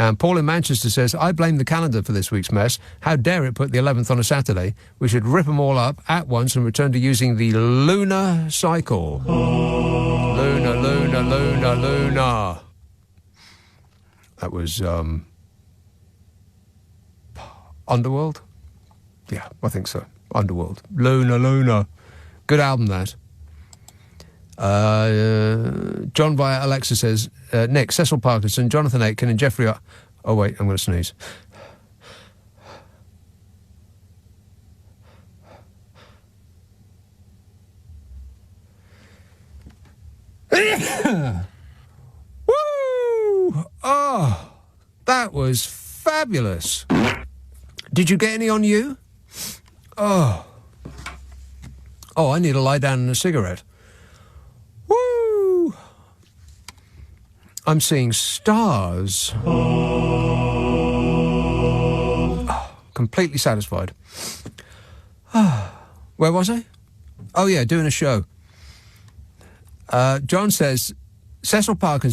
And Paul in Manchester says, I blame the calendar for this week's mess. How dare it put the 11th on a Saturday? We should rip them all up at once and return to using the lunar cycle. Lunar, lunar, lunar, lunar. That was, Underworld? Yeah, I think so. Underworld. Lunar, lunar. Good album, that. John via Alexa says, Nick, Cecil Parkinson, Jonathan Aitken and Jeffrey... Oh, wait, I'm going to sneeze. Woo! Oh, that was fabulous. Did you get any on you? Oh, I need to lie down and a cigarette. Woo! I'm seeing stars. Oh, completely satisfied. Where was I? Oh, yeah, doing a show. John says, Cecil Parkinson